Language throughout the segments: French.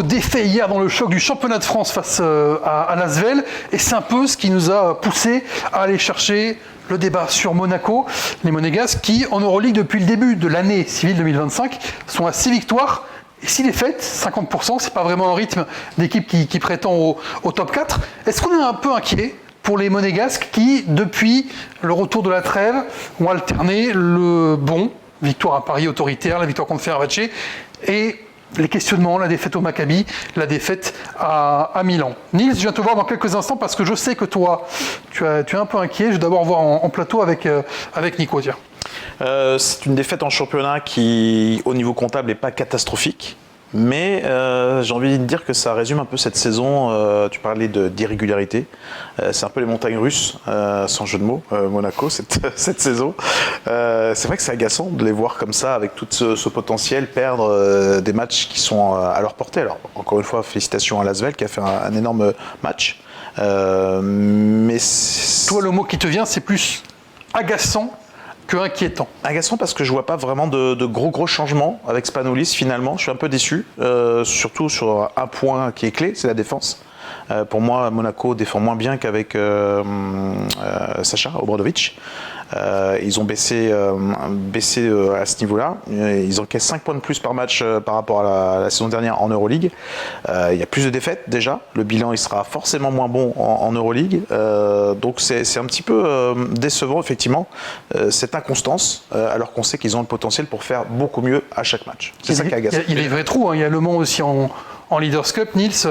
défait hier dans le choc du championnat de France face à l'Asvel. Et c'est un peu ce qui nous a poussé à aller chercher le débat sur Monaco. Les Monégasques qui, en Euroleague, depuis le début de l'année civile 2025, sont à 6 victoires. Et 6 défaites, 50%, c'est pas vraiment un rythme d'équipe qui prétend au top 4. Est-ce qu'on est un peu inquiet pour les Monégasques qui, depuis le retour de la trêve, ont alterné le bon, victoire à Paris autoritaire, la victoire contre Fenerbahçe, et les questionnements, la défaite au Maccabi, la défaite à Milan. Nils, je viens te voir dans quelques instants parce que je sais que toi, tu es un peu inquiet. Je vais d'abord voir en plateau avec Nico. Tiens. C'est une défaite en championnat qui, au niveau comptable, n'est pas catastrophique. Mais j'ai envie de dire que ça résume un peu cette saison. Tu parlais d'irrégularité. C'est un peu les montagnes russes, sans jeu de mots, Monaco, cette saison. C'est vrai que c'est agaçant de les voir comme ça, avec tout ce potentiel, perdre des matchs qui sont à leur portée. Alors, encore une fois, félicitations à Lasvel qui a fait un énorme match. Mais toi, le mot qui te vient, c'est plus agaçant que inquiétant. Agaçant parce que je vois pas vraiment de gros changements avec Spanoulis finalement. Je suis un peu déçu, surtout sur un point qui est clé, c'est la défense. Pour moi, Monaco défend moins bien qu'avec Sacha Obradovic. Ils ont baissé à ce niveau-là. Ils encaissent 5 points de plus par match par rapport à la saison dernière en Euroleague. Il y a plus de défaites déjà. Le bilan il sera forcément moins bon en Euroleague. Donc c'est un petit peu décevant effectivement cette inconstance, alors qu'on sait qu'ils ont le potentiel pour faire beaucoup mieux à chaque match. C'est ça qui agace. Il y a des vrais trous. Il y a Le Mans aussi en Leaders Cup. Nils,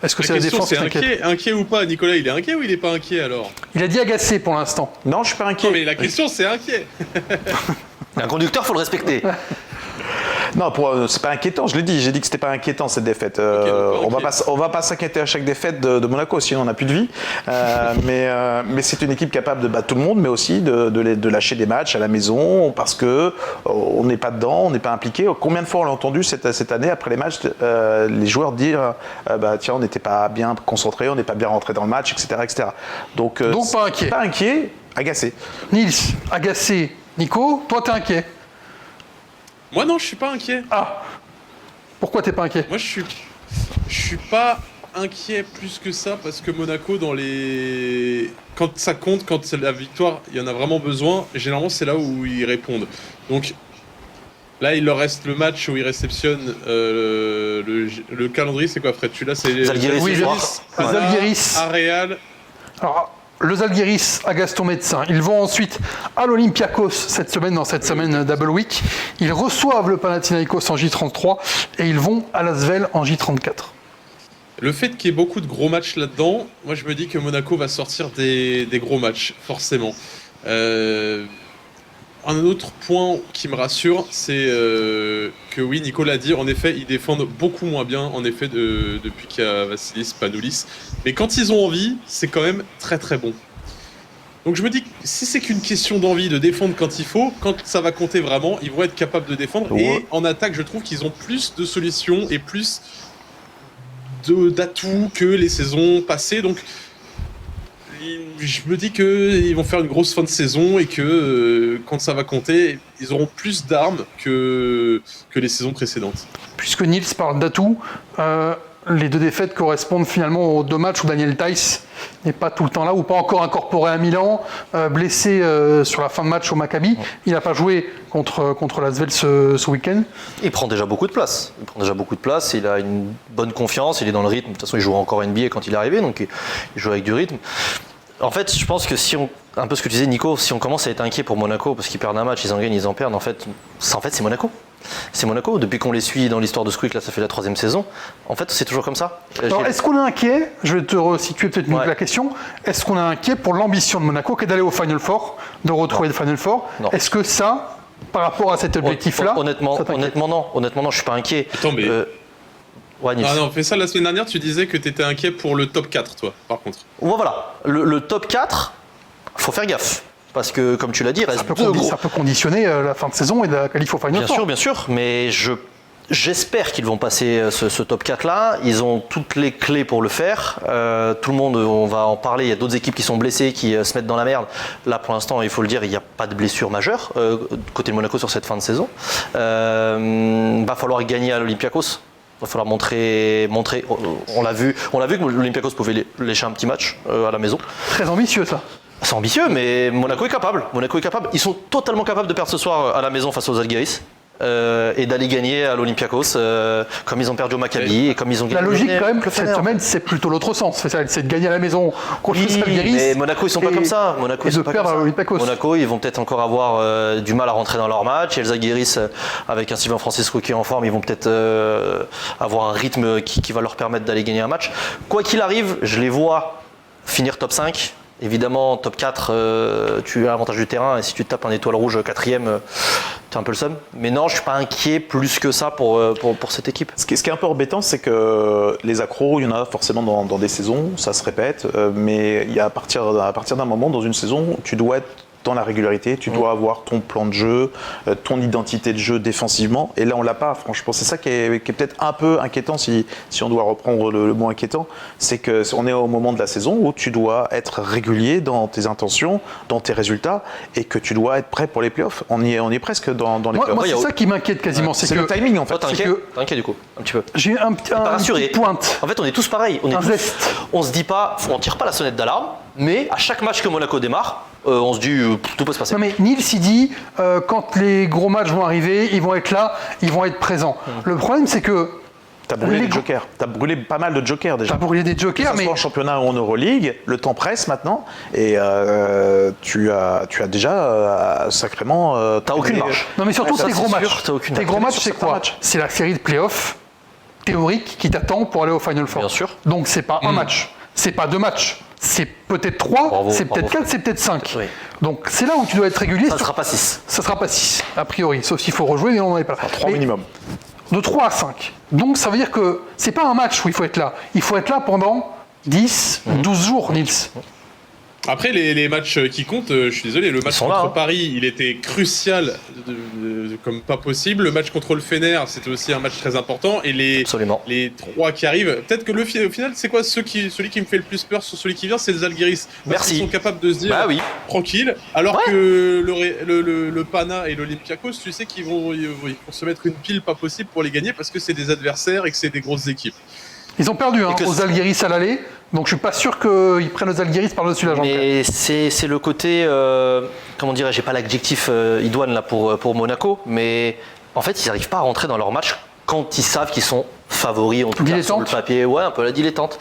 est-ce que c'est la défense qui t'inquiète ? Inquiet ou pas, Nicolas, il est inquiet ou il n'est pas inquiet alors ? Il a dit agacé pour l'instant. Non, je suis pas inquiet. Non, mais la question c'est inquiet. Un conducteur, faut le respecter. Non, c'est pas inquiétant, je l'ai dit. J'ai dit que c'était pas inquiétant cette défaite. On va pas s'inquiéter à chaque défaite de Monaco, sinon on n'a plus de vie. Mais c'est une équipe capable de battre tout le monde, mais aussi de lâcher des matchs à la maison parce que on n'est pas dedans, on n'est pas impliqué. Combien de fois on l'a entendu cette année après les matchs, les joueurs dire tiens, on n'était pas bien concentrés, on n'est pas bien rentré dans le match, etc. Donc pas inquiet. Pas inquiet, agacé. Nils, agacé. Nico, toi t'es inquiet ? Moi non, je suis pas inquiet. Ah, pourquoi t'es pas inquiet ? Moi je suis pas inquiet plus que ça parce que Monaco quand ça compte, quand c'est la victoire, il y en a vraiment besoin. Généralement c'est là où ils répondent. Donc là il leur reste le match où ils réceptionnent le calendrier. C'est quoi Fred ? Tu l'as, c'est Zalgiris, Zalgiris à Real. Alors, le Zalgiris à Gaston Médecin. Ils vont ensuite à l'Olympiakos dans cette semaine Double Week. Ils reçoivent le Panathinaikos en J33 et ils vont à Lasvel en J34. Le fait qu'il y ait beaucoup de gros matchs là-dedans, moi je me dis que Monaco va sortir des gros matchs, forcément. Un autre point qui me rassure, c'est que oui, Nicolas a dit, en effet, ils défendent beaucoup moins bien, en effet, depuis qu'il y a Vassilis Spanoulis. Mais quand ils ont envie, c'est quand même très très bon. Donc je me dis que si c'est qu'une question d'envie de défendre quand il faut, quand ça va compter vraiment, ils vont être capables de défendre. Ouais. Et en attaque, je trouve qu'ils ont plus de solutions et plus d'atouts que les saisons passées. Donc je me dis qu'ils vont faire une grosse fin de saison et que quand ça va compter, ils auront plus d'armes que les saisons précédentes. Puisque Nils parle d'atouts, les deux défaites correspondent finalement aux deux matchs où Daniel Theis n'est pas tout le temps là ou pas encore incorporé à Milan, blessé sur la fin de match au Maccabi. Il n'a pas joué contre l'Asvel ce week-end. Il prend déjà beaucoup de place. Il a une bonne confiance, il est dans le rythme. De toute façon, il joue encore NBA quand il est arrivé, donc il joue avec du rythme. En fait, je pense que un peu ce que tu disais, Nico, si on commence à être inquiet pour Monaco parce qu'ils perdent un match, ils en gagnent, ils en perdent, en fait, c'est Monaco. C'est Monaco. Depuis qu'on les suit dans l'histoire de Squeak, là, ça fait la 3e saison. En fait, c'est toujours comme ça. Alors, est-ce qu'on est inquiet ? Je vais te resituer peut-être la question. Est-ce qu'on est inquiet pour l'ambition de Monaco qui est d'aller au Final Four, de retrouver le Final Four ? Est-ce que ça, par rapport à cet objectif-là, honnêtement, non. Honnêtement, non, je suis pas inquiet. Attends, mais... non, fais ça la semaine dernière, tu disais que tu étais inquiet pour le top 4, toi, par contre. Ouais, voilà. Le top 4, faut faire gaffe. Parce que, comme tu l'as dit, il reste ça peut conditionner la fin de saison et la qualif au Final Four. Bien sûr. Mais j'espère qu'ils vont passer ce top 4-là. Ils ont toutes les clés pour le faire. Tout le monde, on va en parler. Il y a d'autres équipes qui sont blessées, qui se mettent dans la merde. Là, pour l'instant, il faut le dire, il n'y a pas de blessure majeure côté de Monaco sur cette fin de saison. Va falloir gagner à l'Olympiakos. Il va falloir montrer. On l'a vu que l'Olympiakos pouvait lécher un petit match à la maison. Très ambitieux ça. C'est ambitieux, mais Monaco est capable. Ils sont totalement capables de perdre ce soir à la maison face aux Zalgiris. Et d'aller gagner à l'Olympiakos comme ils ont perdu au Maccabi et comme ils ont gagné. La logique quand même le cette Fener. semaine c'est plutôt l'autre sens, c'est de gagner à la maison contre le Oui, Zalgiris. mais Monaco ils sont pas comme ça. Et de perdre à l'Olympiakos. Monaco ils vont peut-être encore avoir du mal à rentrer dans leur match et les Zalgiris avec un Sylvain Francisco qui est en forme ils vont peut-être avoir un rythme qui va leur permettre d'aller gagner un match. Quoi qu'il arrive, je les vois finir top 5. Évidemment, top 4, tu as l'avantage du terrain et si tu te tapes un étoile rouge 4ème, tu as un peu le seum. Mais non, je ne suis pas inquiet plus que ça pour cette équipe. Ce qui est un peu embêtant, c'est que les accros, il y en a forcément dans des saisons, ça se répète, mais il y a à partir d'un moment dans une saison, tu dois être dans la régularité, tu dois avoir ton plan de jeu, ton identité de jeu défensivement, et là on l'a pas, franchement. C'est ça qui est peut-être un peu inquiétant, si on doit reprendre le mot inquiétant, c'est qu'on est au moment de la saison où tu dois être régulier dans tes intentions, dans tes résultats, et que tu dois être prêt pour les playoffs. On y est presque dans les playoffs. Moi c'est ça qui m'inquiète quasiment, c'est le timing en fait. Toi, t'es inquiet du coup, un petit peu. J'ai une petite pointe. En fait, on est tous pareils. Un zeste. On se dit pas, on tire pas la sonnette d'alarme, mais à chaque match que Monaco démarre, on se dit tout peut se passer. Non mais Nils il dit quand les gros matchs vont arriver, ils vont être là, ils vont être présents. Le problème c'est que T'as brûlé des jokers. T'as brûlé pas mal de jokers déjà. t'as brûlé des Que jokers, ça mais soit en championnat ou en Euroleague, le temps presse maintenant et tu as déjà sacrément. T'as aucune marge. non mais surtout ça, tes c'est gros sûr, matchs. t'as aucune Tes marge. gros matchs Sur c'est certains quoi? matchs. C'est la série de playoffs théorique qui t'attend pour aller au Final Four. Bien sûr. Donc c'est pas un match, c'est pas 2 matchs. C'est peut-être 3, Bravo, c'est peut-être bravo. 4, c'est peut-être 5. Oui. Donc c'est là où tu dois être régulier. Ça ne sera pas 6. Ça sera pas 6, a priori, sauf s'il faut rejouer, mais on n'en est pas là. 3 Mais minimum. de 3 à 5. Donc ça veut dire que c'est pas un match où il faut être là. Il faut être là pendant 10 ou 12 jours, Nils. Après, les matchs qui comptent, je suis désolé, le match sont contre là, hein. Paris, il était crucial comme pas possible. Le match contre le Fener, c'était aussi un match très important. Et Absolument. les 3 qui arrivent, peut-être que au final, c'est quoi celui qui me fait le plus peur sur celui qui vient, c'est les Zalgiris. Parce Merci. qu'ils sont capables de se dire Bah oui. tranquille, alors Ouais. que le Pana et l'Olympiakos, tu sais qu'ils vont se mettre une pile pas possible pour les gagner parce que c'est des adversaires et que c'est des grosses équipes. Ils ont perdu Et que aux Zalgiris à l'aller, donc je suis pas sûr qu'ils prennent les Zalgiris par-dessus la jambe. Mais c'est le côté, comment dirais-je, j'ai pas l'adjectif idoine là pour Monaco, mais en fait ils n'arrivent pas à rentrer dans leur match quand ils savent qu'ils sont favoris en tout cas sur le Dilettante. papier, ouais un peu la dilettante.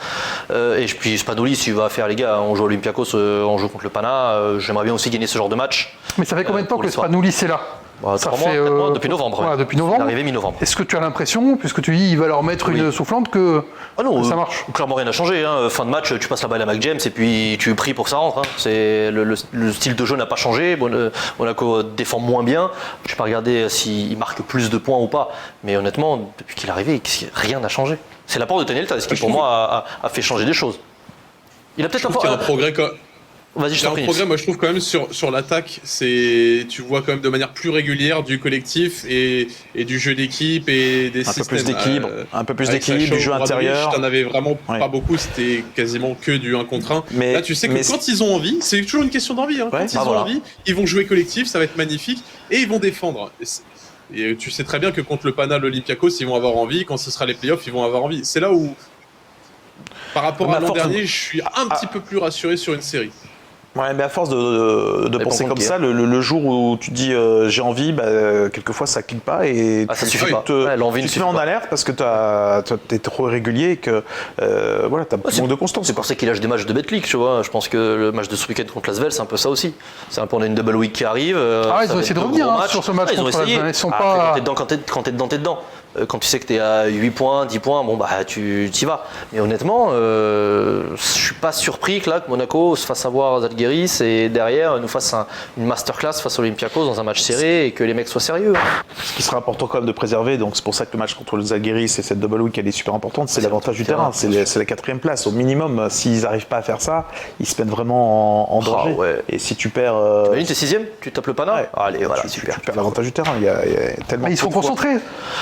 Et puis Spanoulis il va faire les gars, on joue à Olympiakos, on joue contre le Pana, j'aimerais bien aussi gagner ce genre de match. Mais ça fait combien de temps pour que l'histoire. Spanoulis est là? Bah, Ça 3 mois, fait, 4 mois, depuis novembre. voilà, ouais. depuis Il est novembre. arrivé mi-novembre. Est-ce que tu as l'impression, puisque tu dis il va leur mettre une soufflante, que Ah non, ça marche? clairement rien n'a changé. Hein. Fin de match, tu passes la balle à Mac James et puis tu pries pour que ça rentre. Hein. C'est le style de jeu n'a pas changé. Monaco défend moins bien. Je n'ai pas regardé s'il marque plus de points ou pas. Mais honnêtement, depuis qu'il est arrivé, rien n'a changé. C'est l'apport de Tony Eltas qui, pour moi, a fait changer des choses. Il a Je peut-être trouve qu'il y a un progrès Vas-y, je Il y a t'en un prie. progrès, moi je trouve quand même sur l'attaque, tu vois quand même de manière plus régulière du collectif et du jeu d'équipe et des Un peu systèmes. plus d'équilibre, un peu plus avec d'équilibre, du jeu Sacha intérieur. T'en avais vraiment Ouais. pas beaucoup, c'était quasiment que du 1 contre 1. Mais- Là tu sais que mais- quand ils ont envie, c'est toujours une question d'envie, hein. Ouais. Quand ils Ah, ont voilà. envie, ils vont jouer collectif, ça va être magnifique et ils vont défendre. Et tu sais très bien que contre le Pana, l'Olympiakos, ils vont avoir envie, quand ce sera les playoffs, ils vont avoir envie. C'est là où, par rapport Mais à à l'an force de- dernier, je suis un petit peu plus rassuré sur une série. Ouais, mais à force de Mais penser pour comme compter, ça, le jour où tu dis j'ai envie, quelquefois ça clique pas et Ah, ça tu, suffit tu pas. te, Ouais, l'envie tu ne te mets suffit en pas. alerte parce que t'es trop irrégulier et que voilà, t'as c'est- manque de constance. C'est pour ça qu'il lâche des matchs de Betclic, tu vois. Je pense que le match de ce week-end contre Lasvel, c'est un peu ça aussi. C'est un peu, on a une double week qui arrive. Ah, ils ça ont va essayé être de deux revenir, gros hein, matchs. sur ce match Ah, ils ont contre essayé. Lasvel. Ils sont Après, pas- quand t'es dedans, quand tu sais que t'es à 8 points, 10 points, bon bah tu y vas. Mais honnêtement, je suis pas surpris que là, que Monaco se fasse avoir à Zalgiris et derrière nous fasse une masterclass face à Olympiakos dans un match serré et que les mecs soient sérieux. Ce qui sera important quand même de préserver, donc c'est pour ça que le match contre le Zalgiris et cette double week elle est super importante, c'est l'avantage du terrain, c'est la 4e place. Au minimum, s'ils n'arrivent pas à faire ça, ils se mettent vraiment en danger. ouais. Et si tu perds, T'imagines, t'es 6ème, tu tapes le Pana. Ouais. Allez, voilà, tu super. perds l'avantage du terrain. Il y a tellement Mais ils sont de fois. concentrés.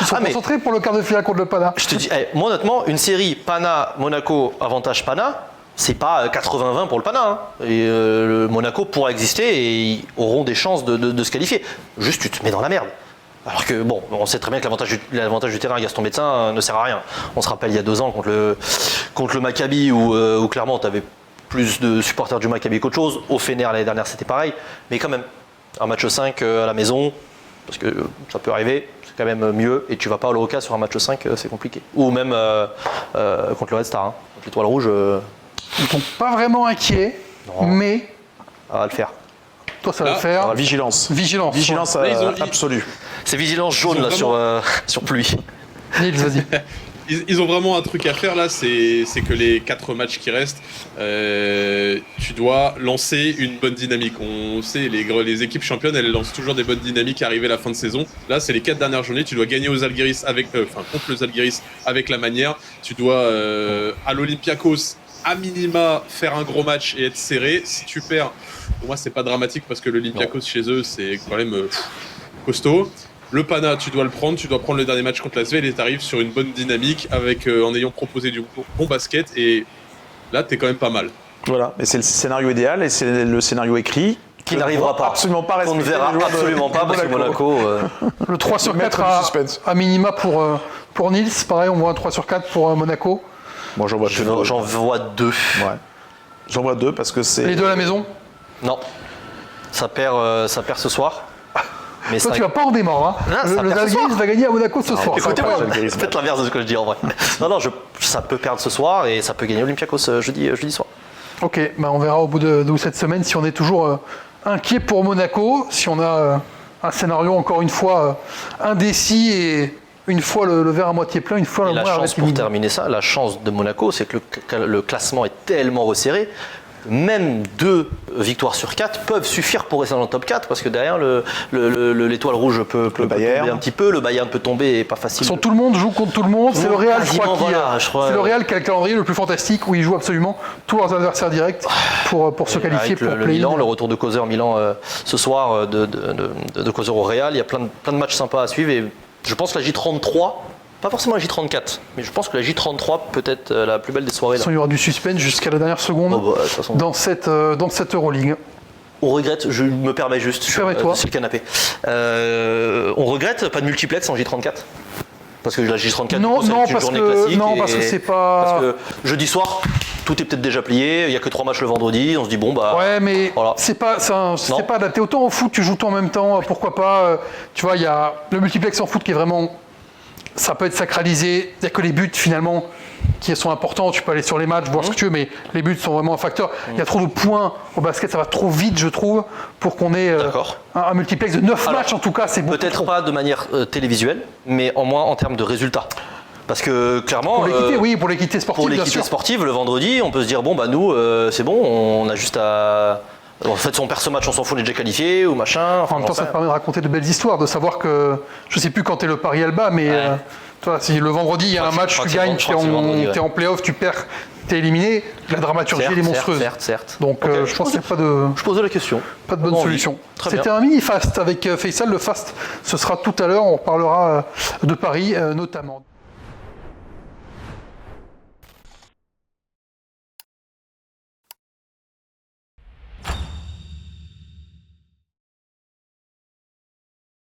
Ils sont Ah, mais- concentrés pour le quart de finale contre le Pana. Je te dis, moi honnêtement, une série Pana-Monaco, avantage Pana, c'est pas 80-20 pour le Pana. Hein. Et le Monaco pourra exister et ils auront des chances de se qualifier. Juste, tu te mets dans la merde. Alors que, bon, on sait très bien que l'avantage du terrain à Gaston Médecin ne sert à rien. On se rappelle il y a 2 ans contre le Maccabi où clairement tu avais plus de supporters du Maccabi qu'autre chose. Au Fener l'année dernière c'était pareil. Mais quand même, un match 5 à la maison, parce que ça peut arriver, c'est quand même mieux. Et tu vas pas à l'Euroca sur un match 5, c'est compliqué. Ou même contre le Red Star, contre l'Étoile Rouge. Ils sont pas vraiment inquiets, Non. mais Ça va le faire. toi ça va le faire. Vigilance. Vigilance. Vigilance Là, absolue. C'est vigilance jaune Ils ont là sur pluie. Nils, vas-y. Ils ont vraiment un truc à faire là, c'est que les 4 matchs qui restent, tu dois lancer une bonne dynamique. On sait, les équipes championnes, elles lancent toujours des bonnes dynamiques arrivées à la fin de saison. Là, c'est les 4 dernières journées, tu dois gagner aux Algiris contre les Algiris avec la manière. Tu dois, à l'Olympiakos, à minima, faire un gros match et être serré. Si tu perds, pour moi, c'est pas dramatique parce que l'Olympiakos chez eux, c'est quand même costaud. Le Pana, tu dois le prendre, tu dois prendre le dernier match contre la Svel et tu arrives sur une bonne dynamique en ayant proposé du bon basket et là, tu es quand même pas mal. Voilà, et c'est le scénario idéal et c'est le scénario écrit. Qui n'arrivera pas. Absolument pas On ne respecter verra les joueurs de absolument pas parce que Monaco. Le 3 sur 4 Maître du suspense. à minima pour Nils. Pareil, on voit un 3 sur 4 pour Monaco. Moi, j'en vois J'en vois 2. Ouais. J'en vois 2 parce que c'est. Les deux à la maison. Non. Ça perd ce soir. Mais Toi, ça- tu vas pas en démordre. Hein. Ah, ça Le perd ce Zalgiris soir. va gagner à Monaco ce soir. Écoutez-moi, C'est incroyable. faites l'inverse de ce que je dis en vrai. Non, ça peut perdre ce soir et ça peut gagner Olympiakos jeudi soir. Ok, bah on verra au bout de cette semaine si on est toujours inquiet pour Monaco, si on a un scénario encore une fois indécis et une fois le verre à moitié plein, une fois Et le la moins chance pour terminer ça, la chance de Monaco, c'est que le classement est tellement resserré. Même 2 victoires sur 4 peuvent suffire pour rester dans le top 4 parce que derrière l'étoile rouge peut Bayern. tomber un petit peu, le Bayern peut tomber et pas facile. Tout le monde joue contre tout le monde. C'est le Real, je crois, Quasiment, voilà, je crois. c'est le Real qui a le calendrier le plus fantastique où ils jouent absolument tous leurs adversaires directs pour se qualifier Avec pour le play-in. Milan, le retour de Causeur Milan ce soir de Causeur au Real, il y a plein de matchs sympas à suivre et je pense que la J33, pas forcément la J34, mais je pense que la J33 peut être la plus belle des soirées. De toute Là. façon, il y aura du suspense jusqu'à la dernière seconde Oh, bah, de toute façon. dans cette Euroleague. On regrette, je me permets juste, Permets-toi. sur le canapé. On regrette pas de multiplex en J34 parce que la J34 Non, du coup, non, c'est une parce journée que- classique. non, parce que c'est pas- Parce que jeudi soir, tout est peut-être déjà plié, il n'y a que 3 matchs le vendredi, on se dit bon bah. Ouais, mais voilà. c'est pas Non. adapté. Autant au foot, tu joues tout en même temps, pourquoi pas. Tu vois, il y a le multiplex en foot qui est vraiment. Ça peut être sacralisé. Il n'y a que les buts finalement qui sont importants. Tu peux aller sur les matchs, voir ce que tu veux, mais les buts sont vraiment un facteur. Il y a trop de points au basket, ça va trop vite, je trouve, pour qu'on ait D'accord. un multiplex de 9 Alors, matchs en tout cas. C'est beaucoup Peut-être trop. pas de manière télévisuelle, mais en moins en termes de résultats. Parce que clairement. Pour l'équité, oui, pour l'équité sportive, Pour bien l'équité sûr. sportive, le vendredi, on peut se dire bon bah nous, c'est bon, on a juste à. En fait, si on perd ce match, on s'en fout, on est déjà qualifié ou machin. Enfin, En même temps, j'en ça sais te permet de raconter de belles histoires, de savoir que, je sais plus quand t'es le Paris Alba, mais toi, si le vendredi il y a un match, je crois tu que c'est gagnes, je crois que c'est le vendredi, ouais. t'es en play-off, tu perds, t'es éliminé, la dramaturgie elle est monstrueuse. Certes. Donc Ok, je pense qu'il n'y a pas de Je pose la question. bonne Envie. solution. Très C'était bien. un mini fast avec Faisal. Le fast, ce sera tout à l'heure, on reparlera de Paris notamment.